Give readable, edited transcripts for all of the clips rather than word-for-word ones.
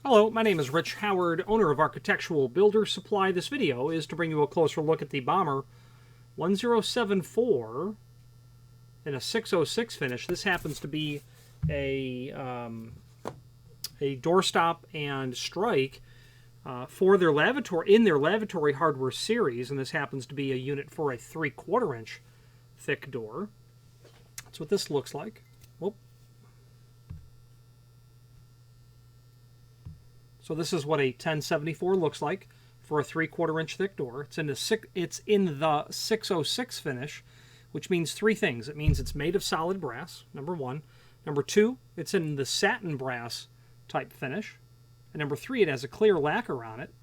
Hello, my name is Rich Howard, owner of Architectural Builder Supply. This video is to bring you a closer look at the Bommer 1074 in a 606 finish. This happens to be a doorstop and strike for their lavatory hardware series, and this happens to be a unit for a 3/4 inch thick door. That's what this looks like. Whoop. So this is what a 1074 looks like for a 3/4 inch thick door. It's in the 606 finish, which means three things. It means it's made of solid brass, number one. Number two, it's in the satin brass type finish. And number three, it has a clear lacquer on it.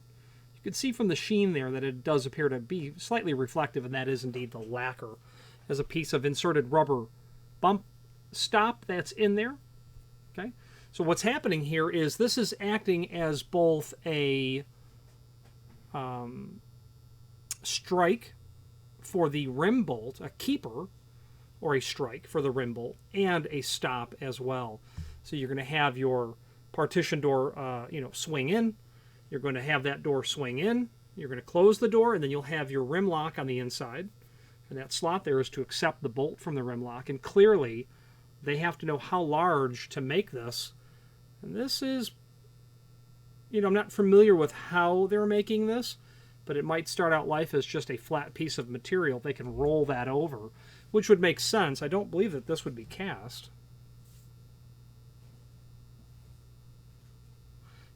You can see from the sheen there that it does appear to be slightly reflective, and that is indeed the lacquer. There's a piece of inserted rubber bump stop that's in there. Okay. So what's happening here is this is acting as both a strike for the rim bolt, a keeper, or a strike for the rim bolt, and a stop as well. So you're going to have your partition door, swing in. You're going to have that door swing in. You're going to close the door, and then you'll have your rim lock on the inside. And that slot there is to accept the bolt from the rim lock. And clearly, they have to know how large to make this. And this is, I'm not familiar with how they're making this, but it might start out life as just a flat piece of material. They can roll that over, which would make sense. I don't believe that this would be cast.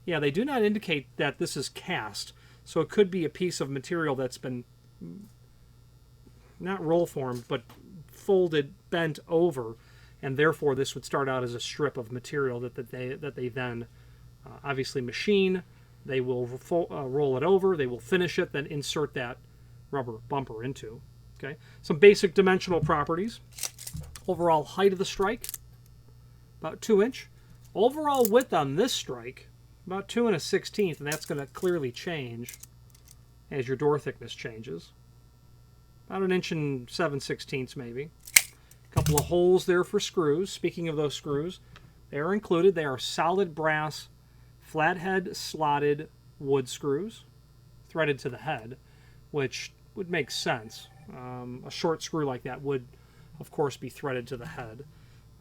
Yeah, they do not indicate that this is cast, so it could be a piece of material that's been not roll formed, but folded, bent over, and therefore this would start out as a strip of material that they then obviously machine. They will roll it over, they will finish it, then insert that rubber bumper into. Okay, some basic dimensional properties. Overall height of the strike, about 2 inch. Overall width on this strike, about 2 1/16, and that's going to clearly change as your door thickness changes. About 1 7/16 inches maybe. A couple of holes there for screws. Speaking of those screws, they are included. They are solid brass, flathead slotted wood screws, threaded to the head, which would make sense. A short screw like that would, of course, be threaded to the head.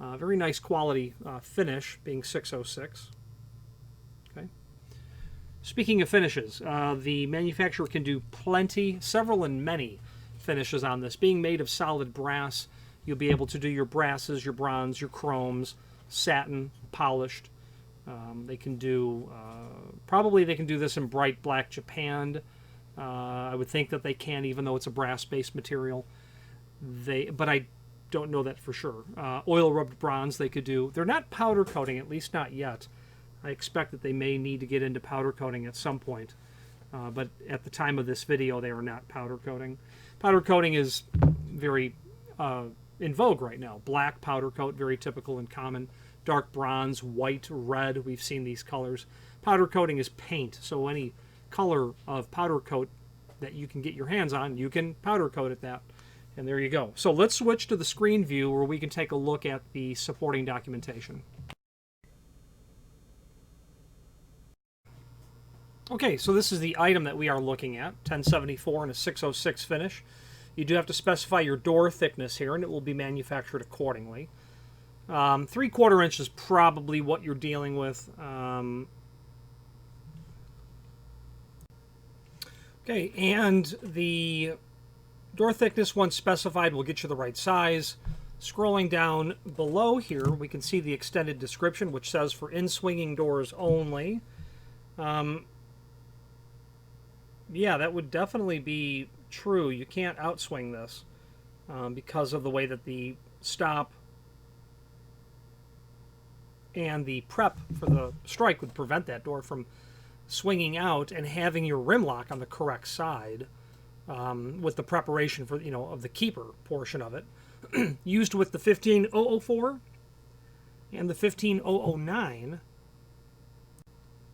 Very nice quality finish, being 606. Okay. Speaking of finishes, the manufacturer can do several and many finishes on this. Being made of solid brass, you'll be able to do your brasses, your bronze, your chromes, satin, polished. They can do, probably they can do this in bright black japanned. I would think that they can, even though it's a brass-based material. But I don't know that for sure. Oil-rubbed bronze they could do. They're not powder coating, at least not yet. I expect that they may need to get into powder coating at some point. But at the time of this video, they are not powder coating. Powder coating is very in vogue right now. Black powder coat, very typical and common. Dark bronze, white, red, we've seen these colors. Powder coating is paint, so any color of powder coat that you can get your hands on, you can powder coat at that. And there you go. So let's switch to the screen view where we can take a look at the supporting documentation. Okay, so this is the item that we are looking at, 1074 in a 606 finish. You do have to specify your door thickness here, and it will be manufactured accordingly. 3/4 inch is probably what you're dealing with. Okay, and the door thickness, once specified, will get you the right size. Scrolling down below here, we can see the extended description, which says for in-swinging doors only. Yeah, that would definitely be true. You can't outswing this because of the way that the stop and the prep for the strike would prevent that door from swinging out and having your rim lock on the correct side with the preparation for of the keeper portion of it. Used with the 15004 and the 15009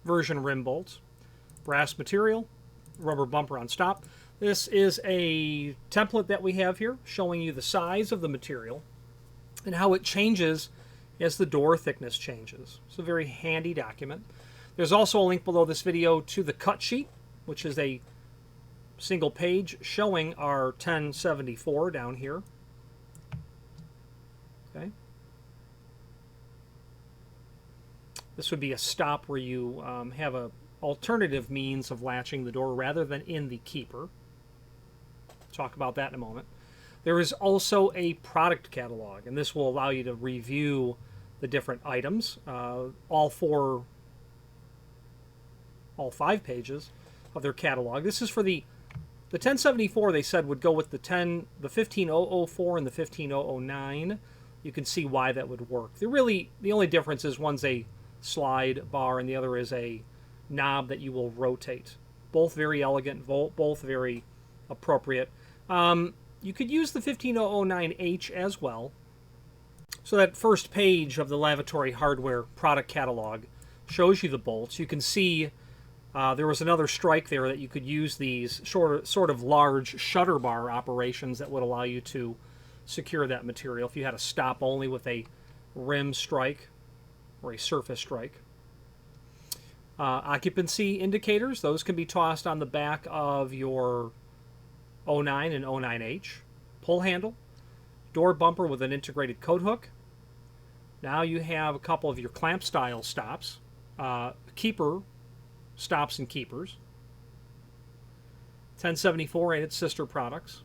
version rim bolts. Brass material, rubber bumper on stop. This is a template that we have here showing you the size of the material and how it changes as the door thickness changes. It's a very handy document. There's also a link below this video to the cut sheet, which is a single page showing our 1074 down here. Okay. This would be a stop where you have a alternative means of latching the door rather than in the keeper. Talk about that in a moment. There is also a product catalog, and this will allow you to review the different items, all 5 pages of their catalog. This is for the 1074. They said would go with the 15004 and the 15009. You can see why that would work. The only difference is one's a slide bar and the other is a knob that you will rotate. Both very elegant, both very appropriate. You could use the 15009H as well. So that first page of the lavatory hardware product catalog shows you the bolts. You can see there was another strike there that you could use these sort of large shutter bar operations that would allow you to secure that material if you had a stop only with a rim strike or a surface strike. Occupancy indicators, those can be tossed on the back of your 09 and 09H. Pull handle, door bumper with an integrated coat hook. Now you have a couple of your clamp style stops, keeper stops and keepers, 1074 and its sister products,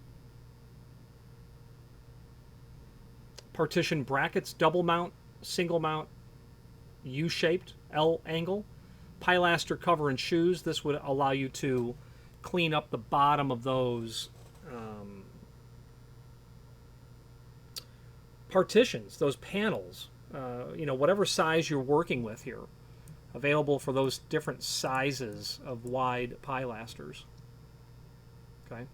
partition brackets, double mount, single mount, U-shaped, L angle, pilaster cover and shoes. This would allow you to clean up the bottom of those partitions, those panels, whatever size you're working with here, available for those different sizes of wide pilasters. Okay.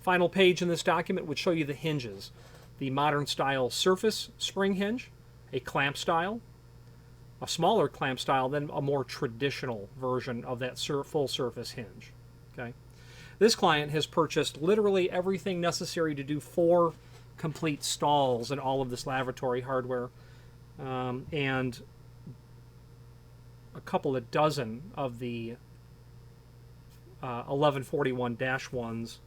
Final page in this document would show you the hinges. The modern style surface spring hinge, a clamp style, a smaller clamp style, then a more traditional version of that full surface hinge. Okay. This client has purchased literally everything necessary to do 4 complete stalls in all of this lavatory hardware, and a couple of dozen of the 1141-1s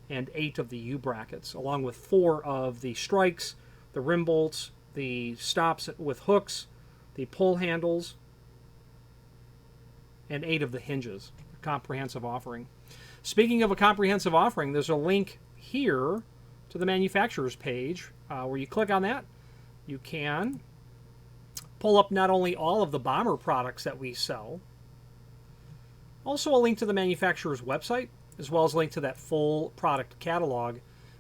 and 8 of the U-brackets, along with 4 of the strikes, the rim bolts, the stops with hooks, the pull handles, and 8 of the hinges. A comprehensive offering. Speaking of a comprehensive offering, there's a link here to the manufacturer's page where you click on that. You can pull up not only all of the Bommer products that we sell, also a link to the manufacturer's website, as well as a link to that full product catalog,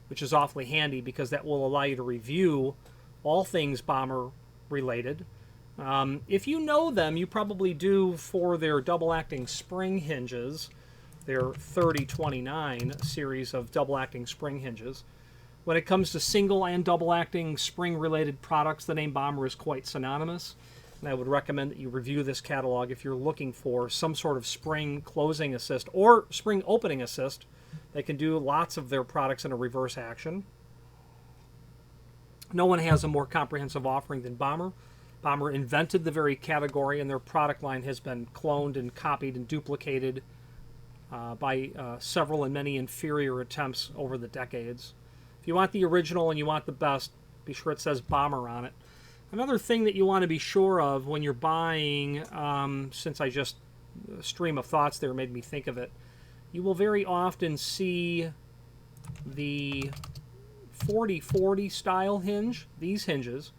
which is awfully handy because that will allow you to review all things Bommer related. If you know them, you probably do for their double-acting spring hinges, their 3029 series of double-acting spring hinges. When it comes to single and double-acting spring-related products, the name Bommer is quite synonymous, and I would recommend that you review this catalog if you're looking for some sort of spring closing assist or spring opening assist. They can do lots of their products in a reverse action. No one has a more comprehensive offering than Bommer. Bommer invented the very category, and their product line has been cloned and copied and duplicated by several and many inferior attempts over the decades. If you want the original and you want the best, be sure it says Bommer on it. Another thing that you want to be sure of when you're buying, since I just, stream of thoughts there made me think of it, you will very often see the 4040 style hinge, these hinges.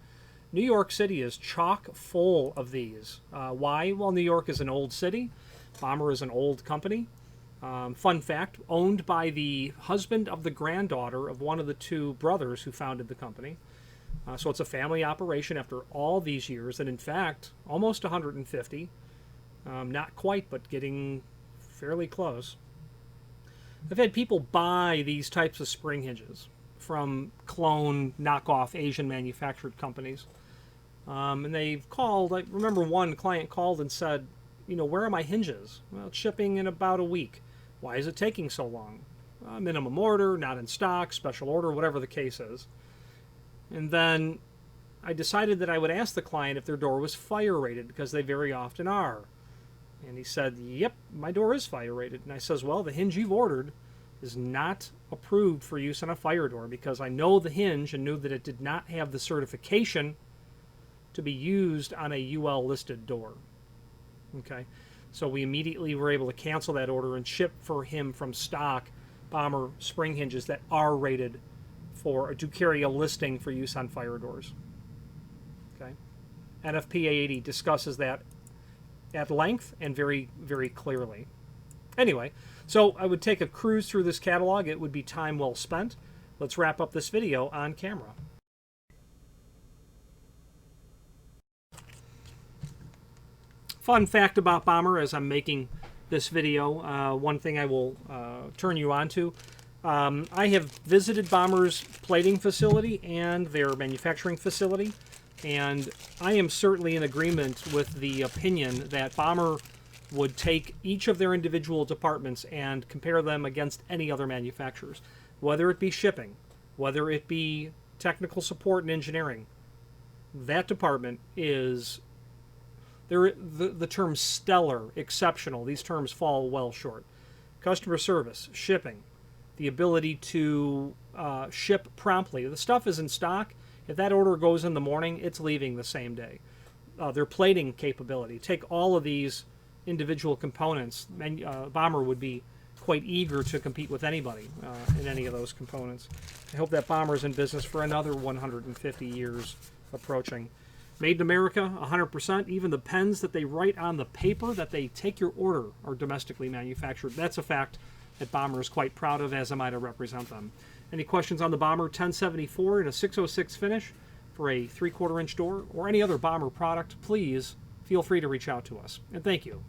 New York City is chock full of these. Why? Well, New York is an old city. Bommer is an old company. Fun fact, owned by the husband of the granddaughter of one of the 2 brothers who founded the company. So it's a family operation after all these years, and in fact, almost 150. Not quite, but getting fairly close. I've had people buy these types of spring hinges from clone, knockoff Asian manufactured companies. And they've called, I remember one client called and said, where are my hinges? Well, it's shipping in about a week. Why is it taking so long? Minimum order, not in stock, special order, whatever the case is. And then I decided that I would ask the client if their door was fire rated, because they very often are. And he said, yep, my door is fire rated. And I says, well, the hinge you've ordered is not approved for use on a fire door, because I know the hinge and knew that it did not have the certification to be used on a UL listed door. Okay, so we immediately were able to cancel that order and ship for him from stock Bommer spring hinges that are rated to carry a listing for use on fire doors. Okay, NFPA 80 discusses that at length and very, very clearly. Anyway, so I would take a cruise through this catalog. It would be time well spent. Let's wrap up this video on camera. Fun fact about Bommer as I'm making this video, one thing I will turn you on to. I have visited Bommer's plating facility and their manufacturing facility, and I am certainly in agreement with the opinion that Bommer would take each of their individual departments and compare them against any other manufacturers, whether it be shipping, whether it be technical support and engineering. That department is, the terms stellar, exceptional, these terms fall well short. Customer service, shipping, the ability to ship promptly. The stuff is in stock. If that order goes in the morning, it's leaving the same day. Their plating capability. Take all of these individual components. Bommer would be quite eager to compete with anybody in any of those components. I hope that Bommer's in business for another 150 years approaching. Made in America, 100%. Even the pens that they write on the paper that they take your order are domestically manufactured. That's a fact that Bommer is quite proud of, as am I to represent them. Any questions on the Bommer 1074 in a 606 finish for a 3/4 inch door or any other Bommer product, please feel free to reach out to us. And thank you.